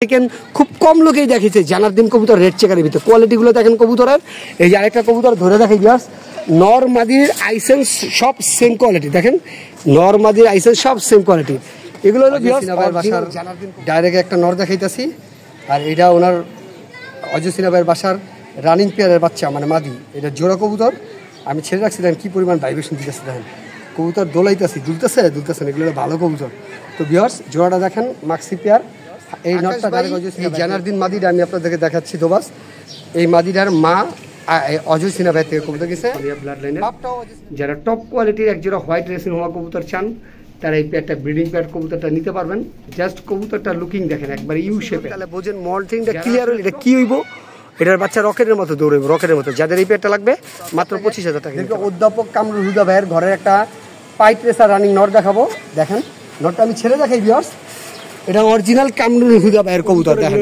দেখেন খুব কম লোকেই দেখেছে জানারদিন কবুতর রেড চেকারের ভিতরে কোয়ালিটিগুলো দেখেন কবুতরের। এই যে আরেকটা কবুতর ধরে দেখাই বিয়াস, নর মাদির আইসেন্স সব সেম কোয়ালিটি, দেখেন নর মাদির আইসেন্স সব সেম কোয়ালিটি। এগুলো হলো বিয়াস বাসার ডাইরেক্ট একটা নর দেখাইতেছি, আর এটা ওনার অজয় সিনহা ভাইয়ের বাসার রানিং পেয়ারের বাচ্চা মানে মাদি। এটা জোড়া কবুতর আমি ছেড়ে রাখছি, দেখেন কী পরিমাণ ভাইব্রেশন দিতেছে, দেখেন কবুতর দোলাইতেছি, দুলতেছে না, এগুলো ভালো কবুতর। তো বিয়াস জোড়াটা দেখেন মাক্সি পেয়ার। এই নটটা এই জানারদিন মাদিটা আমি আপনাদেরকে দেখাচ্ছি দোবাস। এই মাদিটার মা অজয় সিনহা ভাই থেকে কবুতর গেছে ব্লাড লাইনের। যারা টপ কোয়ালিটির এক জোড়া হোয়াইট রেসিং হওয়া কবুতর চান তারা এই পেয়ারটা ব্রিডিং পেয়ার কবুতরটা নিতে পারবেন। জাস্ট কবুতরটা লুকিং দেখেন একবার ইউ শেপে, তাহলে বোঝেন মল্টিংটা ক্লিয়ার হলে এটা কি হইব। এটার বাচ্চা রকেটের মতো দৌড়াইব, রকেটের মতো। যাদের এই পেয়ারটা লাগবে মাত্র 25,000 টাকা। অধ্যাপক কামরুল হুদা ভাইয়ের ঘরের একটা পাইট রেসার রানিং নট দেখাবো, দেখেন নটটা আমি ছেড়ে দেখাই ভিউয়ার্স। এটা অরিজিনাল কামরুল হুদা ভাইয়ের কবুতর, দেখেন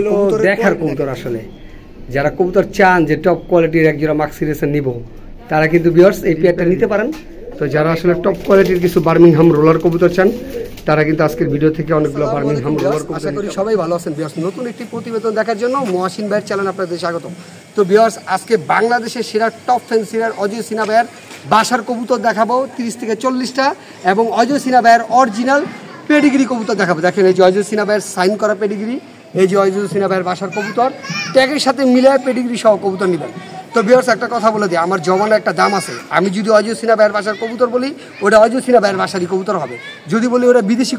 দেখার কবুতর। আসলে যারা কবুতর চান যে টপ কোয়ালিটির এক জোড়া মাক্সি রেসার নিব তারা কিন্তু ভিউয়ার্স এই পেয়ারটা নিতে পারেন। তো যারা আসলে টপ কোয়ালিটির কিছু বার্মিংহাম রোলার কবুতর চান তারা কিন্তু আজকের ভিডিও থেকে অনেকগুলো বার্মিংহাম রোলার কবুতর। আশা করি সবাই ভালো আছেন ভিউয়ার্স। নতুন একটি প্রতিবেদন দেখার জন্য মহাসিন ভাইয়ের চ্যানেল আপনাদের স্বাগত। তো ভিউয়ার্স আজকে বাংলাদেশের সেরা টপ ফ্যান্সিয়ার অজয় সিনহা ভাইয়ের বাসার কবুতর দেখাবো 30 থেকে 40টা, এবং অজয় সিনহা ভাইয়ের অরিজিনাল পেডিগ্রি কবুতর দেখাবো। দেখেন এই যে অজয় সিনহা ভাইয়ের সাইন করা পেডিগ্রি, এই যে অজয় সিনহা ভাইয়ের বাসার কবুতর, ট্যাগের সাথে মিলে পেডিগ্রি সহ কবুতর নেবেন। তো ভিউয়ার্স একটা কথা বলে দিই, আমার জমানো একটা দাম আছে। আমি যদি অজয় সিনহা ভাইয়ের বাসার কবুতর বলি ওটা অজয় সিনহা ভাইয়ের বাসারই কবুতর হবে, যদি বলি ওটা বিদেশি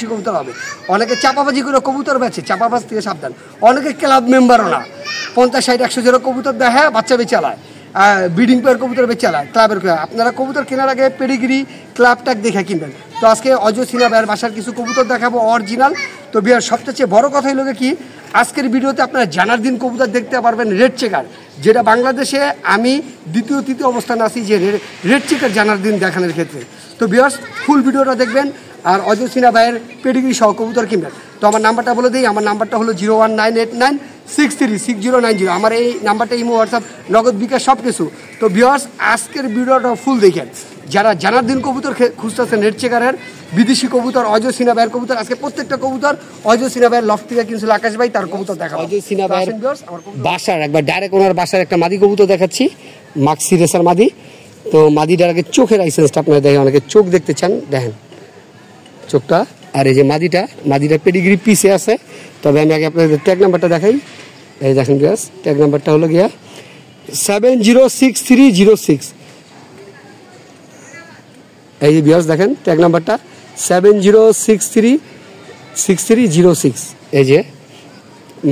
কবুতর হবে। অনেকে চাপাবাজি করে কবুতর বেচে, চাপাবাজ থেকে সাবধান। অনেকে ক্লাব মেম্বারও না, 50, 60, 100 জোড়া কবুতর দেখে বাচ্চা বেচে চালায়, ব্রিডিং পেয়ার কবুতর বেচে চালায় ক্লাবের। আপনারা কবুতর কেনার আগে পেডিগ্রি ক্লাব ট্যাগ দেখে কিনবেন। তো আজকে অজয় সিনহা ভাইয়ের বাসার কিছু কবুতর দেখাবো অরিজিনাল। তো বিয়ার সবচেয়ে বড় কথা হলো কি, আজকের ভিডিওতে আপনারা জানারদিন কবুতর দেখতে পারবেন রেড চেকার, যেটা বাংলাদেশে আমি দ্বিতীয় তৃতীয় অবস্থানে আছি যে রেড চেকার জানারদিন দেখানোর ক্ষেত্রে। তো বিয়ার্স ফুল ভিডিওটা দেখবেন আর অজয় সিনহা ভাইয়ের পেডিগ্রি সহ কবুতর কিনবেন। তো আমার নাম্বারটা বলে দিই, আমার নাম্বারটা হলো 01989636090। আমার এই নাম্বারটা ইমো, হোয়াটসঅ্যাপ, নগদ, বিকাশ সব কিছু। তো ভিউয়ার্স আজকের ভিডিওটা ফুল দেখেন। যারা জানারদিন কবুতর খুঁজতেছেন রেড চেকারের বিদেশি কবুতর, অজয় সিনহা ভাইয়ের কবুতর, আজকে প্রত্যেকটা কবুতর অজয় সিনহা ভাইয়ের লফট থেকে কিনছিল আকাশ ভাই, তার কবুতর দেখা। অজয় সিনহা ভাইয়ের বাসার একবার ডাইরেক্ট ওনার বাসার একটা মাদি কবুতর দেখাচ্ছি, মাক্সি রেসার মাদি। তো মাদিটার আগে চোখের আইসেন্সটা আপনারা দেখেন, অনেকে চোখ দেখতে চান, দেখেন চোখটা। আর এই যে মাদিটা পেডিগ্রি পিসে আছে। তবে আমি আগে আপনাদের ট্যাগ নাম্বারটা দেখাই, এই দেখেন গ্যাস ট্যাগ নাম্বারটা হলো গিয়া 706306। এই যে বিয়াস দেখেন ট্যাগ নাম্বারটা 70636306। এই যে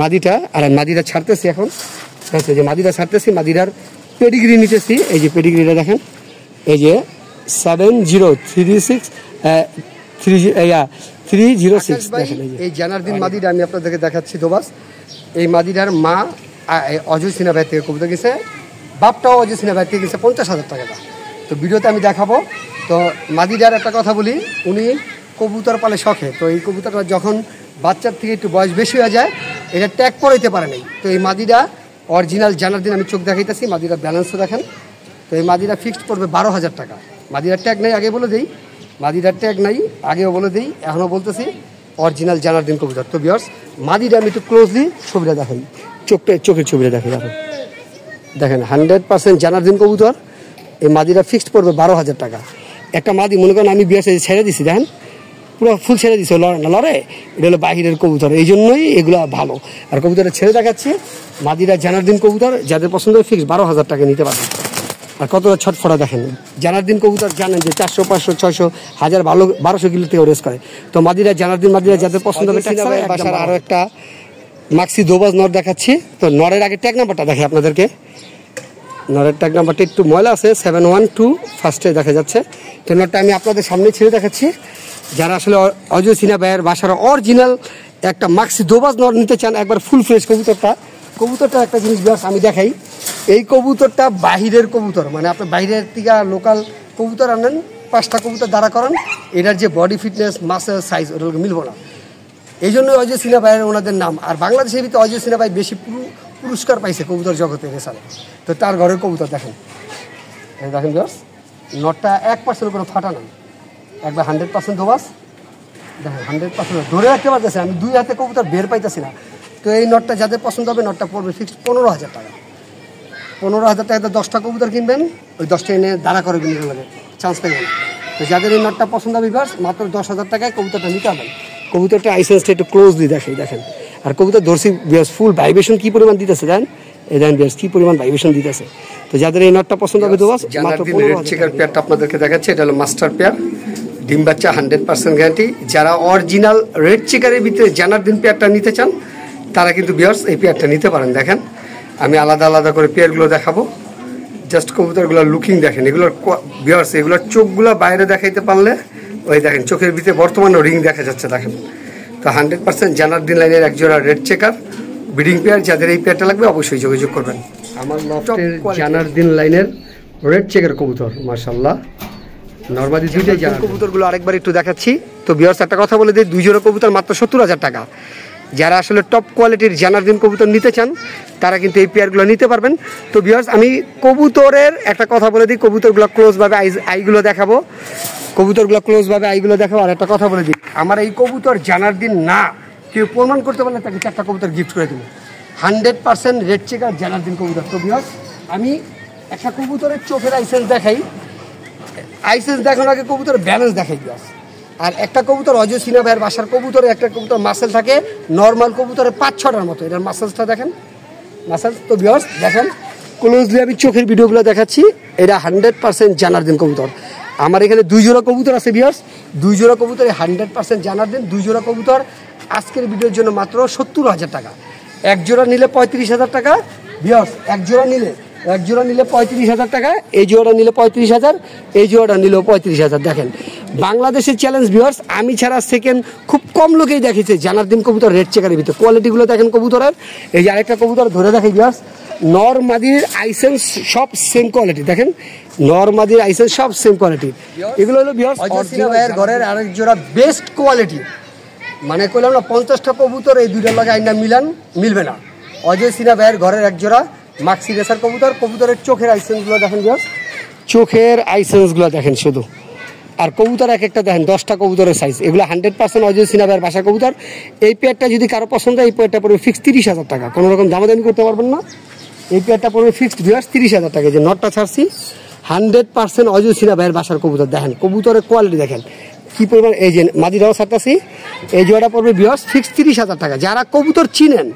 মাদিটা, আর মাদিটা ছাড়তেছি এখন, এই যে মাদিটা ছাড়তেছি, মাদিটার পেডিগ্রি নিতেছি। এই যে পেডিগ্রিটা দেখেন, এই যে 703306 দেখেন। এই জানারদিন মাদিটা আমি আপনাদেরকে দেখাচ্ছি দোবাস। এই মাদিটার মা অজয় সিনহা ভাই থেকে কবুতর গেছে, বাপটাও অজয় সিনহা ভাই থেকে গেছে 50,000 টাকা। তো ভিডিওতে আমি দেখাবো। তো মাদিটার একটা কথা বলি, উনি কবুতর পালে শখে। তো এই কবুতরটা যখন বাচ্চার থেকে একটু বয়স বেশি হয়ে যায় এটা ট্যাগ পরাইতে পারে নাই। তো এই মাদিটা অরিজিনাল জানারদিন আমি চোখ দেখাইতেছি, মাদিটার ব্যালেন্সও দেখেন। তো এই মাদিটা ফিক্সড পড়বে 12,000 টাকা। মাদিটার ট্যাগ নাই, আগে বলে দিই মাদিটার ট্যাগ নাই, আগেও বলে দিই, এখনও বলতেছি অরিজিনাল জানারদিন কবুতর। তো ভিউয়ার্স মাদিটা আমি একটু ক্লোজলি ছবিটা দেখাই, চোখের ছবিটা দেখাই, দেখেন 100% জানারদিন কবুতর। এই মাদিটা ফিক্সড পড়বে 12,000 টাকা। একটা মাদি মনে করেন আমি বিয়ার ছেড়ে দিছি, দেখেন পুরো ফুল ছেড়ে দিছে, লড়ে। এটা হলো বাহিরের কবুতর, এই জন্যই এগুলো ভালো। আর কবুতরটা ছেড়ে দেখাচ্ছি, মাদিরা জানারদিন কবুতর, যাদের পছন্দ ফিক্স 12,000 টাকা নিতে পারবেন। আর কতটা ছটফটা দেখেন, জানারদিন কবুতর জানেন যে 400, 500, 600, 1000, 1200 কিলো থেকে রেস করে। তো মাদিরা জানারদিন মাদিরা যাদের পছন্দ হবে। বাসার আরও একটা মাক্সি দোবাজ নর দেখাচ্ছি। তো নরের আগে ট্যাগ নাম্বারটা দেখে আপনাদেরকে, নরের ট্যাগ নাম্বারটা একটু ময়লা আছে, 712 ফার্স্টে দেখা যাচ্ছে। তো নরটা আমি আপনাদের সামনে ছেড়ে দেখাচ্ছি। যারা আসলে অজয় সিনহা ভাইয়ের বাসার অরিজিনাল একটা মাক্সি দোবাজ নর নিতে চান, একবার ফুল ফ্রেশ কবুতরটা একটা জিনিস বিয়ার্স আমি দেখাই। এই কবুতরটা বাহিরের কবুতর, মানে আপনি বাইরের থেকে লোকাল কবুতর আনেন, 5টা কবুতর দাঁড়া করান, এটার যে বডি ফিটনেস, মাসেল সাইজ ওটা মিলবো না। এই জন্যই অজয় সিনহা ভাইয়ের ওনাদের নাম। আর বাংলাদেশের ভিতরে অজয় সিনহা ভাই বেশি পুরস্কার পাইছে কবুতর জগতে রেসারে। তো তার ঘরের কবুতর দেখেন, দেখেন বিয়ার্স নটটা 1% কোনো ফাটা নাই, একবার 100% দোবাস। দেখেন 100% ধরে রাখতে পারতেছে, আমি 2 হাতে কবুতর বের পাইতেছি না। তো এই নটটা যাদের পছন্দ হবে নটটা পড়বে ফিক্সড 15,000 টাকা। 15,000 টাকাতে 10টা কবুতর কিনবেন, ওই 10টা এনে দাঁড়া করে বিনিয়োগ লাগে, চান্স পাইবেন না। তো যাদের এই নটটা পছন্দ হবে ভিউয়ার্স মাত্র 10,000 টাকায় কবুতরটা নিতে পারবেন। কবুতরটা আইসেন্সটা একটু ক্লোজলি দেখেন। আর কবুতর ধরছি ভিউয়ার্স ফুল ভাইব্রেশন কি পরিমাণ দিতেছে দেন, এই দেন ভিউয়ার্স কি পরিমাণ ভাইব্রেশন দিতেছে। তো যাদের এই নটটা পছন্দ হবে ভিউয়ার্স মাত্র 15,000 চেকার পেয়ারটা আপনাদেরকে দেখাচ্ছে। এটা হলো মাস্টার পেয়ার, ডিম বাচ্চা 100% গ্যারান্টি। যারা অরিজিনাল রেড চেকারের ভিতরে জানারদিন পেয়ারটা নিতে চান তারা কিন্তু ভিউয়ার্স এই পেয়ারটা নিতে পারেন। দেখেন আমি আলাদা আলাদা করে পেয়ারগুলো দেখাবো, জাস্ট কবুতরগুলোর লুকিং দেখেন। এগুলোর ভিউয়ার্স এগুলোর চোখগুলো বাইরে দেখাইতে পারলে ওই দেখেন চোখের ভিতরে বর্তমানে রিং দেখা যাচ্ছে দেখেন। তো 100% জানারদিন লাইনের একজোড়া রেড চেকার ব্রিডিং পেয়ার, যাদের এই পেয়ারটা লাগবে অবশ্যই যোগাযোগ করবেন। আমার লফটের জানারদিন লাইনের রেড চেকার কবুতর মাশাআল্লাহ নরমালি দুইটাই জানার কবুতরগুলো আরেকবার একটু দেখাচ্ছি। তো ভিউয়ার্স একটা কথা বলে দিই, 2 জোড়া কবুতর মাত্র 70,000 টাকা। যারা আসলে টপ কোয়ালিটির জানারদিন কবুতর নিতে চান তারা কিন্তু এই পেয়ারগুলো নিতে পারবেন। তো ভিউয়ার্স আমি কবুতরের একটা কথা বলে দিই, কবুতরগুলো ক্লোজভাবে আইগুলো দেখাবো, কবুতরগুলো ক্লোজভাবে আইগুলো দেখাবো। আর একটা কথা বলে দিই, আমার এই কবুতর জানারদিন না কেউ প্রমাণ করতে পারলে তাকে 4টা কবুতর গিফট করে দেবো। 100% রেড চেকার জানারদিন কবুতর। তো ভিউয়ার্স আমি একটা কবুতরের চোখের আইসেন্স দেখাই, আইসেন্স দেখানোর আগে কবুতরের ব্যালেন্স দেখাই ভিউয়ার্স। আর একটা কবুতর অজয় সিনহা ভাইয়ের বাসার কবুতরে একটা কবুতর মাসেল থাকে নর্মাল কবুতরের 5-6টার মতো, এটার মাসেলসটা দেখেন মাসেল। তো ভিউয়ার্স দেখেন ক্লোজলি আমি চোখের ভিডিওগুলো দেখাচ্ছি, এটা 100% জানারদিন কবুতর। আমার এখানে 2 জোড়া কবুতর আছে ভিউয়ার্স, 2 জোড়া কবুতরে 100% জানারদিন। 2 জোড়া কবুতর আজকের ভিডিওর জন্য মাত্র 70,000 টাকা। এক জোড়া নিলে 35,000 টাকা ভিউয়ার্স, এক জোড়া নিলে 35,000 টাকা, এই জোড়াটা নিলে 35,000, এই জোড়াটা নিলেও 35,000। দেখেন বাংলাদেশের চ্যালেঞ্জ ভিউয়ার্স, আমি ছাড়া সেকেন্ড খুব কম লোকেই দেখেছে জানারদিন কবুতর রেড চেকারের ভিতরে। কোয়ালিটিগুলো দেখেন কবুতরের, এই যে আরেকটা কবুতর ধরে দেখে ভিউয়ার্স, নরমাদির আইসেন্স সব সেম কোয়ালিটি। দেখেন নরমাদির আইসেন্স সব সেম কোয়ালিটি। এগুলো হলো ভিউয়ার্স অজয় সিনহা ভাইয়ের ঘরের আরেক জোড়া বেস্ট কোয়ালিটি। মানে কইলাম না 50টা কবুতর এই দুইটার লগে আইনা মিলবে না। অজয় সিনহা ভাইয়ের ঘরের এক জোড়া মাক্সি রেসার কবুতর। কবুতরের চোখের আইসেন্সগুলো দেখেন ভিউয়ার্স, চোখের আইসেন্সগুলো দেখেন শুধু। আর কবুতর এক একটা দেখেন 10টা কবুতরের সাইজ। এগুলো 100% অজয় সিনহা ভাইয়ের বাসার কবুতর। এই পেয়ারটা যদি কারো পছন্দ হয় এই পেয়ারটা পড়বে ফিক্সড 30,000 টাকা, কোনো রকম দামাদামি করতে পারবেন না। এই পেয়ারটা পড়বে ফিক্সড ভিউয়ার্স 30,000 টাকা। যে নটটা ছাড়ছি 100% অজয় সিনহা ভাইয়ের বাসার কবুতর। দেখেন কবুতরের কোয়ালিটি দেখেন কি পরিমাণ। এই যে মাদিরাও ছাড়তাছি, এই জোড়াটা পড়বে ভিউয়ার্স ফিক্সড 30,000 টাকা। যারা কবুতর চিনেন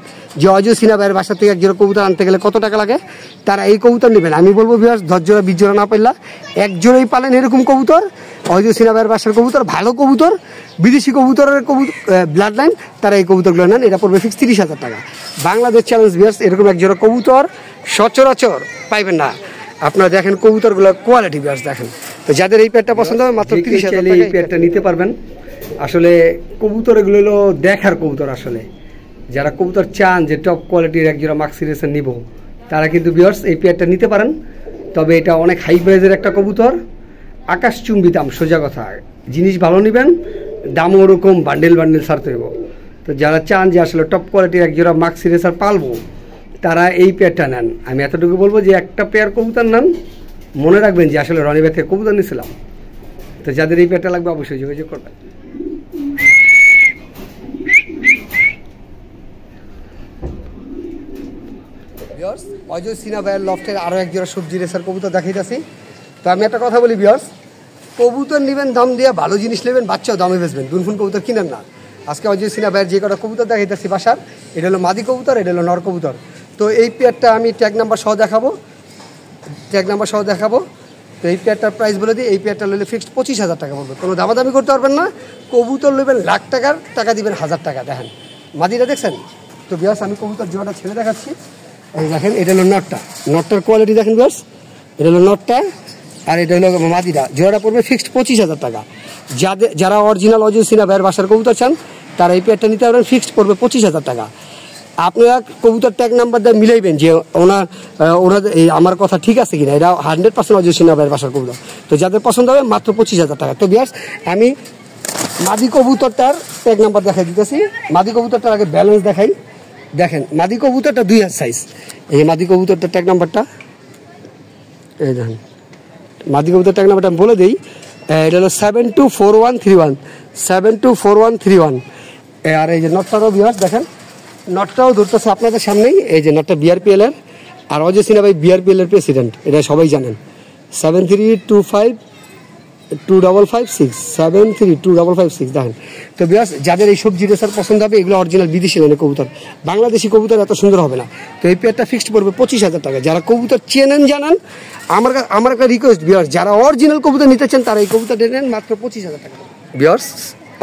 যে অজয় সিনহা ভাইয়ের বাসা থেকে এক জোড়া কবুতর আনতে গেলে কত টাকা লাগে, তারা এই কবুতর নেবেন। আমি বলবো ভিউয়ার্স 10 জোড়া 20 জোড়া না পাইলা এক জোড়াই পালেন এরকম কবুতর, অজয় সিনহা ভাইয়ের বাসার কবুতর, ভালো কবুতর, বিদেশি কবুতরের ব্লাড লাইন, তারা এই কবুতরগুলো নেন। এটা পড়বে ফিক্সড 30,000 টাকা। বাংলাদেশ চ্যালেঞ্জ ভিউয়ার্স এরকম এক জোড়া কবুতর সচরাচর পাইবেন না। আপনারা দেখেন কবুতরগুলোর কোয়ালিটি ভিউয়ার্স দেখেন। তো যাদের এই পেয়ারটা পছন্দ হবে মাত্র 30,000 টাকা এই পেয়ারটা নিতে পারবেন। আসলে কবুতর এগুলো হলো দেখার কবুতর। আসলে যারা কবুতর চান যে টপ কোয়ালিটির এক জোড়া মাক্সি রেসার নিব তারা কিন্তু ভিউয়ার্স এই পেয়ারটা নিতে পারেন। তবে এটা অনেক হাই প্রাইজের একটা কবুতর, আকাশচুম্বী দাম, সোজা কথা। জিনিস ভালো নেবেন, দামও ওরকম বান্ডেল ছাড়তে হইব। তো যারা চান যে আসলে টপ কোয়ালিটির এক জোড়া মাক্সি রেসার পালবো তারা এই পেয়ারটা নেন। আমি এতটুকু বলবো যে একটা পেয়ার কবুতর নেন, মনে রাখবেন যে আসলে রনি ভাই থেকে কবুতর নিয়েছিলাম। তো যাদের এই পেয়ারটা লাগবে অবশ্যই যোগাযোগ করবেন। অজয় সিনহা ভাইয়ের লফটের আরও এক জোড়া সবজি রেসার কবুতর দেখাইতেছি। তো আমি একটা কথা বলি ভিউয়ার্স, কবুতর নেবেন দাম দিয়ে, ভালো জিনিস নেবেন, বাচ্চাও দামে বেচবেন, দুনফুন কবুতর কিনেন না। আজকে অজয় সিনহা ভাইয়ের যে কটা কবুতর দেখাইতেছি বাসার, এটা হলো মাদি কবুতর, এটা হলো নর কবুতর। তো এই পেয়ারটা আমি ট্যাগ নাম্বার সহ দেখাবো। তো এই পেয়ারটার প্রাইস বলে দিই, এই পেয়ারটা নিলে ফিক্সড 25,000 টাকা পড়বে। কোনো দামাদামি করতে পারবেন না। কবুতর নেবেন লাখ টাকার, টাকা দিবেন 1000 টাকা। দেখেন মাদিটা দেখছেন। তো ভিউয়ার্স আমি কবুতর জোড়াটা ছেড়ে দেখাচ্ছি। এই দেখেন এটা হলো নটটার কোয়ালিটি দেখেন ভিউয়ার্স, এটা হলো নটটা আর এটা হলো মাদিটা। জোড়াটা পড়বে ফিক্সড 25,000 টাকা। যারা অরিজিনাল অজয় সিনহা ভাইয়ের বাসার কবুতর চান তারা এই পেয়ারটা নিতে পারবেন ফিক্সড পড়বে 25,000 টাকা। আপনারা কবুতর ট্যাগ নাম্বার দিয়ে মিলাইবেন যে ওনাদের এই আমার কথা ঠিক আছে কিনা। এটা 100% অজয় সিনহা ভাইয়ের বাসার কবুতর। তো যাদের পছন্দ হবে মাত্র 25,000 টাকা। তো ভিউয়ার্স আমি মাদি কবুতরটার ট্যাগ নাম্বার দেখাই দিতেছি। মাদি কবুতরটার আগে ব্যালেন্স দেখাই। দেখেন মাদি কবুতরটা 2 হাত সাইজ। এই মাদি কবুতরটার ট্যাগ নাম্বারটা এই দেখেন, মাদি কবুতর ট্যাগ নাম্বারটা বলে দিই। এটা হলো 724131 724131। আর এই যে নটটারও ভিউয়ার্স দেখেন নটটাও ধরতেছে আপনাদের সামনেই, এই যে নটটা বিআরপিএল এর, আর অজয় সিনহা ভাই বিআরপিএল এর প্রেসিডেন্ট, এটা সবাই জানেন। 73252556 732556 দেখেন। তো বিয়াস যাদের এই সবজি রেসার পছন্দ হবে, এগুলো অরিজিনাল বিদেশি লাইনের কবুতর, বাংলাদেশি কবুতর এত সুন্দর হবে না। তো এই পেয়ারটা ফিক্সড পড়বে 25,000 টাকা। যারা কবুতর চেনেন জানান, আমার একটা রিকোয়েস্ট বিয়াস, যারা অরিজিনাল কবুতর নিতে চান তারা এই কবুতরটা নেন মাত্র 25,000 টাকা। বিয়াস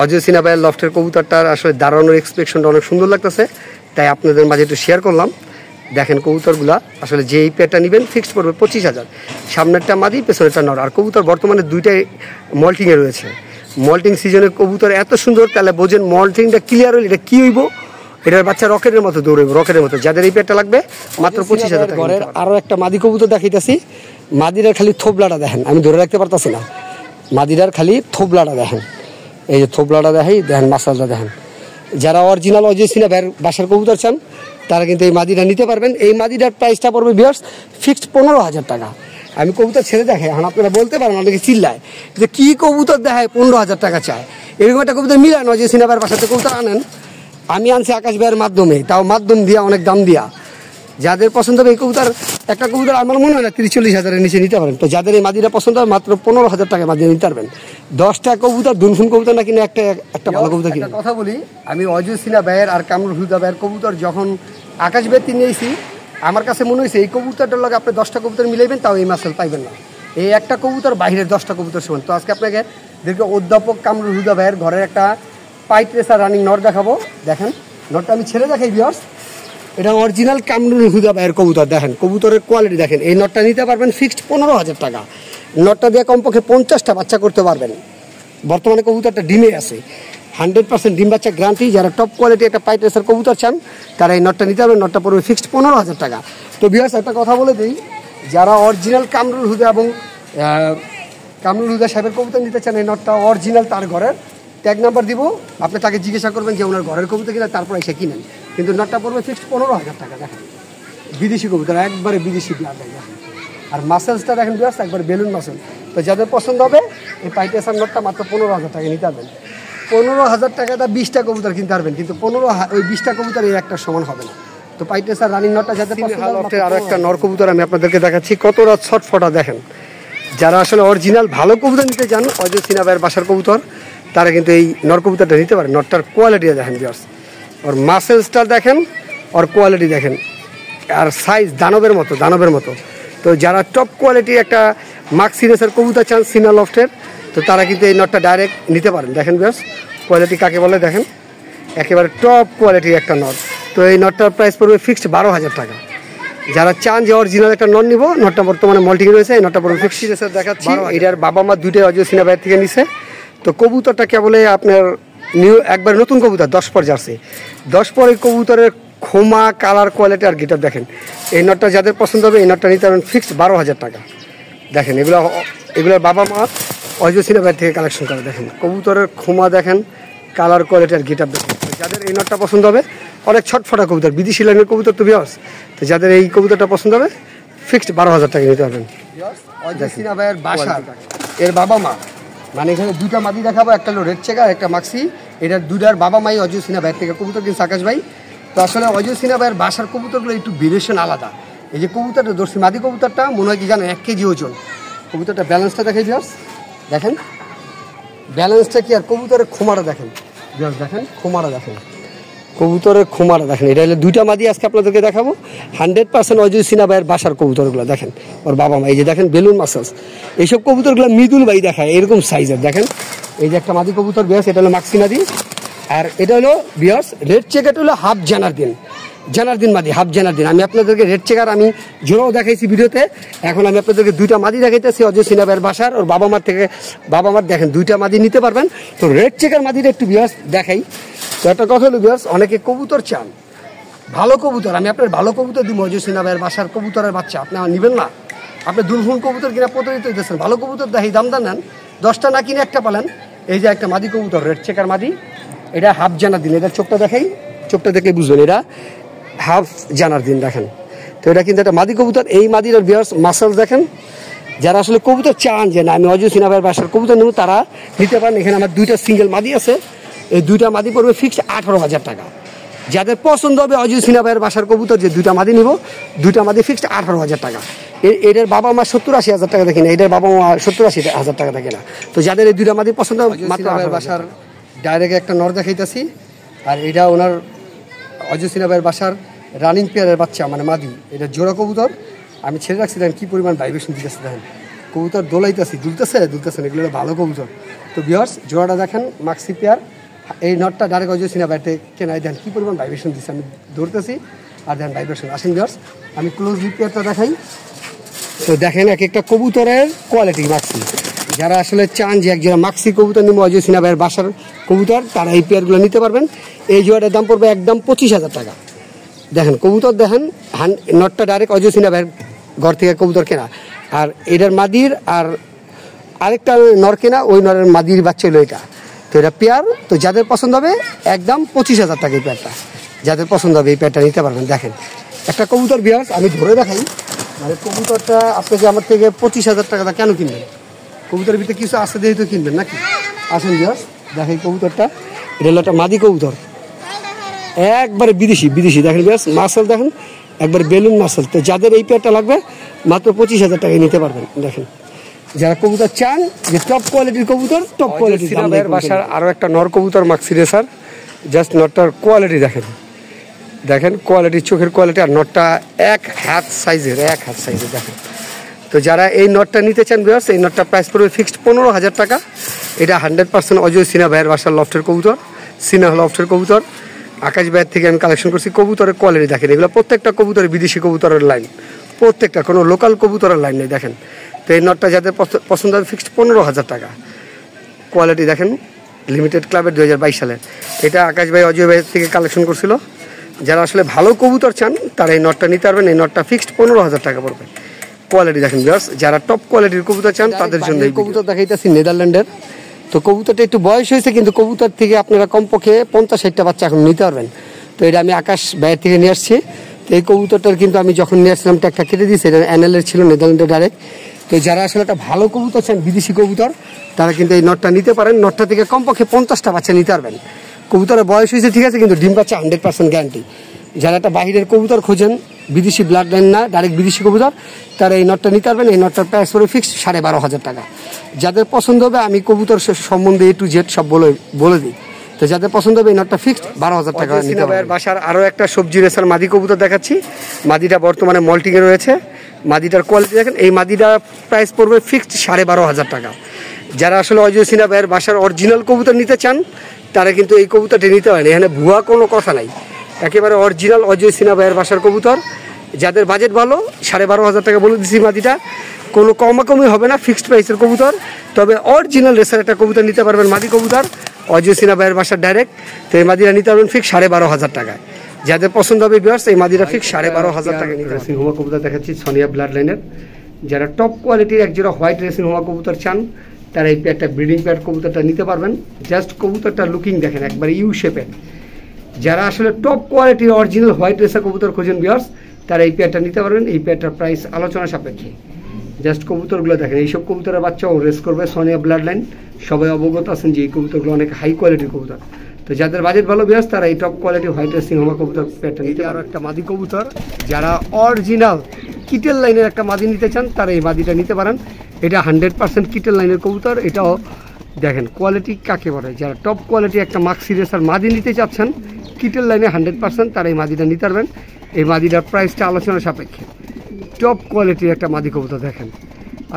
অজয় সিনহা ভাইয়ের লফটের কবুতরটার আসলে দাঁড়ানোর এক্সপ্রেশনটা অনেক সুন্দর লাগতেছে, তাই আপনাদের মাঝে একটু শেয়ার করলাম। দেখেন কবুতরগুলা আসলে যে এই পেয়ারটা নেবেন ফিক্সড পড়বে 25,000। সামনেরটা মাদি, পেছনেরটা নর। আর কবুতর বর্তমানে দুইটাই মল্টিংয়ে রয়েছে। মল্টিং সিজনের কবুতর এত সুন্দর, তাহলে বোঝেন মল্টিংটা ক্লিয়ার হলে এটা কী হইব, এটার বাচ্চা রকেটের মতো দৌড়াইব, রকেটের মতো। যাদের এই পেয়ারটা লাগবে মাত্র 25,000 টাকা। আরও একটা মাদি কবুতর দেখাইতেছি, মাদিরার খালি থোবলাটা দেখেন, আমি ধরে রাখতে পারতাছি না। মাদিরার খালি থোবলাটা দেখেন, এই যে থোবলাটা দেখেন, মাসালটা দেখেন। যারা অরিজিনাল অজয় সিনহা ভাইয়ের বাসার কবুতর চান তারা কিন্তু এই মাদিটা নিতে পারবেন। এই মাদিটার প্রাইসটা পড়বে ভিউয়ার্স ফিক্সড 15,000 টাকা। আমি কবুতর ছেড়ে দেখাই, এখন আপনারা বলতে পারেন অনেকে চিল্লায় যে কী কবুতর দেখায় 15,000 টাকা চায়। এরকম একটা কবুতর মিলান, অজয় সিনহা ভাইয়ের বাসাতে কবুতর আনেন। আমি আনছি আকাশ ভাইয়ের মাধ্যমে, তাও মাধ্যম দিয়া, অনেক দাম দিয়া। যাদের পছন্দ হবে এই কবুতর, একটা কবুতর আমার মনে হয় না 30-40 হাজারের নিচে নিতে পারেন। তো যাদের এই মাদিটা পছন্দ হবে মাত্র 15,000 টাকা মাদি নিতে পারবেন। 10টা কবুতর দুনফুন কবুতর না কিনে একটা ভালো কবুতর কিনে। কথা বলি, আমি অজয় সিনহা ভাইয়ের আর কামরুল হুদা ভাইয়ের কবুতর যখন আকাশ ভাই নিয়েছি, আমার কাছে মনে হয়েছে এই কবুতরটার লগে আপনি 10টা কবুতর মিলাইবেন, তাও এই মাসেল পাইবেন না। এই একটা কবুতর বাইরের 10টা কবুতর সমান। তো আজকে আপনাকে দেখে অধ্যাপক কামরুল হুদা ভাইয়ের ঘরের একটা পাইট রেসার রানিং নট দেখাবো। দেখেন নটটা আমি ছেড়ে দেখাই ভিউয়ার্স, এটা অরিজিনাল কামরুল হুদা ভাইয়ের কবুতর। দেখেন কবুতরের কোয়ালিটি দেখেন। এই নটটা নিতে পারবেন ফিক্সড 15,000 টাকা। নটটা দিয়ে কমপক্ষে 50টা বাচ্চা করতে পারবেন। বর্তমানে কবুতরটা ডিমে আছে, 100% ডিম বাচ্চা গ্যারান্টি। যারা টপ কোয়ালিটি একটা পাইট রেসার কবুতর চান তারা এই নটটা নিতে পারবেন। নটটা পড়বে ফিক্সড 15,000 টাকা। তো ভিউয়ার্স একটা কথা বলে দিই, যারা অরিজিনাল কামরুল হুদা এবং কামরুল হুদা সাহেবের কবুতর নিতে চান, এই নটটা অরিজিনাল তার ঘরের ট্যাগ নাম্বার দিব, আপনি তাকে জিজ্ঞাসা করবেন যে ওনার ঘরের কবুতর কিনা, তারপর এসে কিনেন। কিন্তু নটটা পড়বে ফিক্সড 15,000 টাকা। দেখেন বিদেশি কবুতর, একবারে বিদেশি ব্লাড দেখেন। আর মাসেলসটা দেখেন ভিউয়ার্স, একবারে বেলুন মাসেল। তো যাদের পছন্দ হবে এই পাইট রেসার নটটা মাত্র 15,000 টাকা নিতে পারবেন। 15,000 টাকাটা 20টা কবুতর কিনতে পারবেন, কিন্তু ওই 20টা কবুতর এই একটা সমান হবে না। তো পাইট রেসার রানিং নটটা যাদের পছন্দ হবে। আরও একটা নর কবুতর আমি আপনাদেরকে দেখাচ্ছি, কতটা ছটফটা দেখেন। যারা আসলে অরিজিনাল ভালো কবুতর নিতে চান, অজয় সিনহা ভাইয়ের বাসার কবুতর, তারা কিন্তু এই নর কবুতরটা নিতে পারে। নটটার কোয়ালিটি দেখেন ভিউয়ার্স, ওর মাসেলসটা দেখেন, ওর কোয়ালিটি দেখেন, আর সাইজ দানবের মতো। তো যারা টপ কোয়ালিটি একটা মার্ক সিরিজের কবুতর চান সিনহা লফটের, তো তারা কিন্তু এই নটটা ডাইরেক্ট নিতে পারেন। দেখেন ভিউয়ার্স কোয়ালিটি কাকে বলে, দেখেন একেবারে টপ কোয়ালিটির একটা নট। তো এই নটটার প্রাইস পড়বে ফিক্সড 12,000 টাকা। যারা চান যে অরিজিনাল একটা নট নিব, নটটা বর্তমানে মল্টিং রয়েছে, এই নটটা পড়বে ফিক্সড সিরিজের দেখাচ্ছি। এটার বাবা মা দুইটাই অজয় সিনহা ভাইয়ের থেকে নিছে। তো কবুতরটা কেবল আপনার একবার নতুন কবুতর 10 পর জার্সি, 10 পর এই কবুতরের খোমা, কালার, কোয়ালিটি আর গিটার দেখেন। এই নটটা যাদের পছন্দ হবে এই নটটা নিতে পারবেন ফিক্সড 12,000 টাকা। দেখেন এগুলোর বাবা মা অজয় সিনহা ভাইয়ের থেকে কালেকশন করে। দেখেন কবুতরের খোমা দেখেন, কালার, কোয়ালিটি আর গিটার দেখেন। যাদের এই নটটা পছন্দ হবে, অনেক ছটফটা কবুতর, বিদেশি লাইনের কবুতর তো ভিউয়ার্স। তো যাদের এই কবুতরটা পছন্দ হবে ফিক্সড 12,000 টাকা নিতে পারবেন। অজয় সিনহা ভাইয়ের বাসা, এর বাবা মা, মানে এখানে দুইটা মাদি দেখাবো, একটা হলো রেড চেকার, একটা মাক্সি। এটার দুইটার বাবা মাই অজয় সিনহা ভাইয়ের থেকে কবুতর কিনছে আকাশ ভাই। তো আসলে অজয় সিনহা ভাইয়ের বাসার কবুতরগুলো একটু ভেরিয়েশন আলাদা। এই যে কবুতরটা ধরছি, মাদি কবুতরটা মনে হয় কি জানো 1 কেজি ওজন। কবুতরটা ব্যালেন্সটা দেখে ভিউয়ার্স, দেখেন ব্যালেন্সটা কি, আর কবুতরের খোমাটা দেখেন ভিউয়ার্স, দেখেন খোমাটা দেখেন, কবুতরের খোমাটা দেখেন। এটা হলে দুইটা মাদি আজকে আপনাদেরকে দেখাবো, 100% অজয় সিনহা ভাইয়ের বাসার কবুতরগুলো দেখেন। ওর বাবা মা এই যে দেখেন বেলুন মাসেলস, এইসব কবুতরগুলো মৃদুল ভাই দেখায় এরকম সাইজের। দেখেন এই যে একটা মাদি কবুতর ভিউয়ার্স, এটা হলো মাক্সি মাদি। আর এটা হলো ভিউয়ার্স রেড চেকার, হলো হাফ জানারদিন মাদি, হাফ জানারদিন। আমি আপনাদেরকে রেড চেকার আমি জোড়াও দেখাইছি ভিডিওতে। এখন আমি আপনাদেরকে দুইটা মাদি দেখাইতেছি অজয় সিনহা ভাইয়ের বাসার, ওর বাবা মার থেকে। বাবা মার দেখেন দুইটা মাদি নিতে পারবেন। তো রেড চেকার মাদিটা একটু ভিউয়ার্স দেখাই। তো একটা কথা হলো ভিউয়ার্স, অনেকে কবুতর চান ভালো কবুতর, আমি আপনার ভালো কবুতর দিব। অজয় সিনহা ভাইয়ের বাসার কবুতরের বাচ্চা আপনি নেবেন না, আপনি দুলফুন কবুতর কিনা প্রতারিত হইতেছেন। ভালো কবুতর দেখি দাম নেন, 10টা না কিনে একটা পালেন। এই যে একটা মাদি কবুতর রেড চেকার মাদি, এটা হাফ জানারদিন। এটা চোখটা দেখাই, চোখটা দেখলে বুঝবেন এটা হাফ জানারদিন দেখেন। তো এটা কিন্তু একটা মাদি কবুতর। এই মাদির ভিউয়ার্স মাসেল দেখেন। যারা আসলে কবুতর চান যে না আমি অজয় সিনহা ভাইয়ের বাসার কবুতর নেব, তারা নিতে পারেন। এখানে আমার দুইটা সিঙ্গেল মাদি আছে, এই দুইটা মাদি পড়বে ফিক্সড 18,000 টাকা। যাদের পছন্দ হবে অজয় সিনহা ভাইয়ের বাসার কবুতর যে দুইটা মাদি নিব, দুইটা মাদি ফিক্সড 18,000 টাকা। এটার বাবা মা 70-80 হাজার টাকা দেখে না, এটার বাবা মা 70-80 হাজার টাকা দেখে না। তো যাদের এই দুইটা মাদি পছন্দ মাত্র বাসার ডাইরেক্ট একটা নর দেখাইতেছি। আর এটা ওনার অজয় সিনহা ভাইয়ের বাসার রানিং পেয়ারের বাচ্চা মানে মাদি, এটা জোড়া কবুতর। আমি ছেড়ে রাখছি, দেখেন কী পরিমাণ ভাইব্রেশন দিতেছে, দেখেন কবুতর দোলাইতেছি, দুলতেছে এগুলো ভালো কবুতর। তো ভিউয়ার্স জোড়াটা দেখেন মাক্সি পেয়ার, এই নটটা ডাইরেক্ট অজয় সিনহা ভাইতে কেনাই, দেন কী পরিমাণ ভাইব্রেশন দিচ্ছে, আমি ধরতেছি আর দেন ভাইব্রেশন। আসেন ভিউয়ার্স আমি ক্লোজলি পেয়ারটা দেখাই। তো দেখেন এক একটা কবুতরের কোয়ালিটি মাক্সি, যারা আসলে চান যে একজোড়া মাক্সি কবুতর নিব অজয় সিনহা ভাইয়ের বাসার কবুতর, তারা এই পেয়ারগুলো নিতে পারবেন। এই জোড়াটার দাম পড়বে একদম 25,000 টাকা। দেখেন কবুতর দেখেন, নটটা ডাইরেক্ট অজয় সিনহা ভাইয়ের ঘর থেকে কবুতর কেনা, আর এটার মাদির আর আরেকটা নর কেনা, ওই নরের মাদির বাচ্চা হলো এটা। তো এটা পেয়ার, তো যাদের পছন্দ হবে একদম 25,000 টাকা এই পেয়ারটা, যাদের পছন্দ হবে এই পেয়ারটা নিতে পারবেন। দেখেন একটা কবুতর ভিউয়ার্স আমি ধরে দেখাই, মানে কবুতরটা আপনি যে আমার থেকে 25,000 টাকা কেন কিনবেন, কবুতরের ভিতরে কিছু আছে দেখে তো কিনবেন নাকি। আসেন ভিউয়ার্স দেখেন কবুতরটা, এটা হলো একটা মাদি কবুতর, একবারে বিদেশি দেখেন ভিউয়ার্স, মাসল দেখেন একবারে বেলুন মাসল। তো যাদের এই পেয়ারটা লাগবে মাত্র 25,000 টাকায় নিতে পারবেন। দেখেন যারা কবুতর চান যে টপ কোয়ালিটির কবুতর, টপ কোয়ালিটির বাসার আরও একটা নর কবুতর মাক্সি রেসার, জাস্ট নটটার কোয়ালিটি দেখেন, দেখেন কোয়ালিটি, চোখের কোয়ালিটি, আর নটটা এক হাত সাইজের দেখেন। তো যারা এই নটটা নিতে চান ভিউয়ার্স, এই নটটা প্রাইস পড়বে ফিক্সড 15,000 টাকা। এটা 100% অজয় সিনহা ভাইয়ের বাসার লফটের কবুতর, সিনহা লফটের কবুতর, আকাশ ভাইয়ের থেকে আমি কালেকশন করছি। কবুতরের কোয়ালিটি দেখেন, এগুলো প্রত্যেকটা কবুতরের বিদেশি কবুতরের লাইন, প্রত্যেকটা কোনো লোকাল কবুতরের লাইন নেই। দেখেন তো এই নটটা যাদের পছন্দ হবে ফিক্সড 15,000 টাকা। কোয়ালিটি দেখেন লিমিটেড ক্লাবের 2022 সালের, এটা আকাশ ভাই অজয় ভাইয়ের থেকে কালেকশন করছিল। যারা আসলে ভালো কবুতর চান তারা এই নটটা নিতে পারবেন, এই নটটা ফিক্সড 15,000 টাকা পড়বে। কোয়ালিটি দেখেন ভিউয়ার্স, যারা টপ কোয়ালিটির কবুতর চান তাদের জন্য এই কবুতর দেখাইতেছি নেদারল্যান্ডের। তো কবুতরটা একটু বয়স হয়েছে, কিন্তু কবুতর থেকে আপনারা কমপক্ষে 50-60টা বাচ্চা এখন নিতে পারবেন। তো এটা আমি আকাশ বাইরের থেকে নিয়ে আসছি। তো এই কবুতরটার কিন্তু আমি যখন নিয়ে আসছিলাম ট্যাগটা কেটে দিয়েছি, এটা NL-এর ছিল, নেদারল্যান্ডের ডাইরেক্ট। তো যারা আসলে একটা ভালো কবুতর চান বিদেশি কবুতর, তারা কিন্তু এই নটটা নিতে পারেন। নটটা থেকে কমপক্ষে 50টা বাচ্চা নিতে পারবেন। কবুতরের বয়স হয়েছে ঠিক আছে, কিন্তু ডিম বাচ্চা 100% গ্যারান্টি। যারা একটা বাহিরের কবুতর খোঁজেন, বিদেশি ব্লাড লাইন না, ডাইরেক্ট বিদেশি কবুতর, তারা এই নটটা নিতে পারবেন। এই নটটার প্রাইস পড়বে ফিক্সড 12,500 টাকা। যাদের পছন্দ হবে আমি কবুতর সম্বন্ধে A to Z সব বলে দিই। তো যাদের পছন্দ হবে এই নটটা ফিক্সড 12,000 টাকা। সিনহা ভাইয়ের বাসার আরও একটা সবজি রেসার মাদি কবুতর দেখাচ্ছি। মাদিটা বর্তমানে মল্টিংয়ে রয়েছে। মাদিটার কোয়ালিটি দেখেন, এই মাদিটার প্রাইস পড়বে ফিক্সড 12,500 টাকা। যারা আসলে অজয় সিনহা ভাইয়ের বাসার অরিজিনাল কবুতর নিতে চান তারা কিন্তু এই কবুতরটি নিতে পারেন, এখানে ভুয়া কোনো কথা নাই, একেবারে অরিজিনাল অজয় সিনহা ভাইয়ের বাসার কবুতর। যাদের বাজেট ভালো 12,500 টাকা বলে দিচ্ছি, মাদিটা কোনো কমাকমি হবে না, ফিক্সড প্রাইসের কবুতর। তবে অরিজিনাল রেসার একটা কবুতর নিতে পারবেন, মাদি কবুতর অজয় সিনহা ভাইয়ের বাসার ডাইরেক্ট। তো এই মাদিটা নিতে পারবেন ফিক্স 12,500 টাকায়। যাদের পছন্দ হবে ভিউয়ার্স এই মাদিটা ফিক্স 12,500 টাকা নিতে পারবেন। হোমা কবুতর দেখাচ্ছি সোনিয়া ব্লাড লাইনের। যারা টপ কোয়ালিটির একজোড়া হোয়াইট রেসিং হোমা কবুতর চান তারা এই পেয়ারটা ব্রিডিং পেয়ার কবুতরটা নিতে পারবেন। জাস্ট কবুতরটা লুকিং দেখেন একবার ইউ শেপের। যারা আসলে টপ কোয়ালিটির অরিজিনাল হোয়াইট রেসার কবুতর খোঁজেন ভিউয়ার্স তারা এই পেয়ারটা নিতে পারবেন। এই পেয়ারটার প্রাইস আলোচনা সাপেক্ষে। জাস্ট কবুতরগুলো দেখেন, এইসব কবুতরের বাচ্চাও রেস করবে সোনিয়া ব্লাড লাইন। সবাই অবগত আছেন যে এই কবুতরগুলো অনেক হাই কোয়ালিটির কবুতর। তো যাদের বাজেট ভালো ভিউয়ার্স তারা এই টপ কোয়ালিটি হোয়াইট রেসিং হোমা কবুতর পেয়ারটা নিতে। আরও একটা মাদি কবুতর, যারা অরিজিনাল কিটেল লাইনের একটা মাদি নিতে চান তারা এই মাদিটা নিতে পারেন। এটা 100% কিটেল লাইনের কবুতর। এটাও দেখেন কোয়ালিটি কাকে বলে। যারা টপ কোয়ালিটি একটা মাক্সি রেসার মাদি নিতে চাচ্ছেন কিটেল লাইনে 100% তারা এই মাদিটা নিতে পারবেন। এই মাদিটার প্রাইসটা আলোচনা সাপেক্ষে। টপ কোয়ালিটির একটা মাদি কবুতর দেখেন,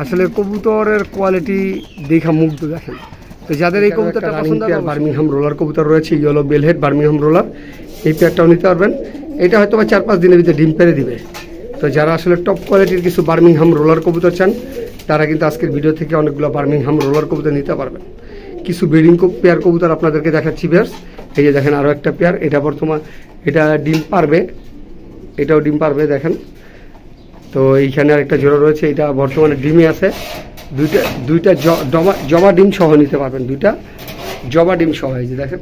আসলে কবুতরের কোয়ালিটি দেখা মুগ্ধ দেখেন। তো যাদের এই কবুতরটা পছন্দ হবে, বার্মিংহাম রোলার কবুতর রয়েছে, ইয়েলো বেলহেড বার্মিংহাম রোলার, এই পেয়ারটাও নিতে পারবেন। এটা হয়তো বা 4-5 দিনের ভিতরে ডিম পেড়ে দিবে। তো যারা আসলে টপ কোয়ালিটির কিছু বার্মিংহাম রোলার কবুতর চান তারা কিন্তু আজকের ভিডিও থেকে অনেকগুলো বার্মিংহাম রোলার কবুতর নিতে পারবেন। কিছু ব্রিডিং পেয়ার কবুতর আপনাদেরকে দেখাচ্ছি ভিউয়ার্স। এই যে দেখেন আরও একটা পেয়ার, এটা বর্তমান এটা ডিম পারবে, এটাও ডিম পারবে দেখেন। তো এইখানে আরেকটা জোড়া রয়েছে, এটা বর্তমানে ডিমে আছে। দুইটা জবা ডিম সহ নিতে পারবেন, দুইটা জবা ডিম সহ। এই যে দেখেন।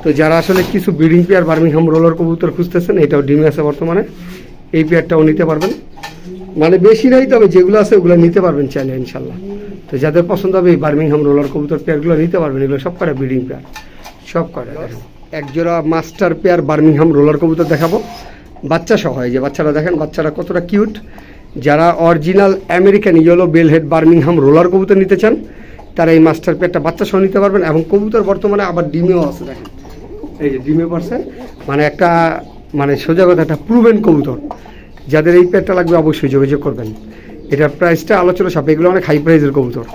তো যারা আসলে কিছু ব্রিডিং পেয়ার বার্মিংহাম রোলার কবুতর খুঁজতেছেন এটাও ডিমে আছে বর্তমানে, এই পেয়ারটাও নিতে পারবেন। মানে বেশি নাই, তবে যেগুলো আছে ওগুলো নিতে পারবেন চাইলে ইনশাল্লাহ। তো যাদের পছন্দ হবে এই বার্মিংহাম রোলার কবুতর পেয়ারগুলো নিতে পারবেন। এগুলো সব কটা ব্রিডিং পেয়ার, সব কটা। একজোড়া মাস্টার পেয়ার বার্মিংহাম রোলার কবুতর দেখাবো, বাচ্চা সহ। এই যে বাচ্চারা দেখেন, বাচ্চারা কতটা কিউট। যারা original American yellow bell head Birmingham roller কবুতর নিতে চান তারা এই মাস্টার পেয়ারটা বাচ্চা সহ নিতে পারবেন। এবং কবুতর বর্তমানে আবার ডিমেও আছে, দেখেন এই যে ডিমে পড়ছে, মানে একটা মানে সোজা কথা একটা প্রুভেন কবুতর। যাদের এই পেয়ারটা লাগবে অবশ্যই যোগাযোগ করবেন। এটার প্রাইসটা আলোচনা সাপেক্ষে, এগুলো অনেক হাই প্রাইসের কবুতর।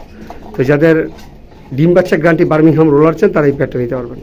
তো যাদের ডিম বাচ্চা গ্যারান্টি বার্মিংহাম রোলার চান তারা এই পেয়ারটা নিতে পারবেন।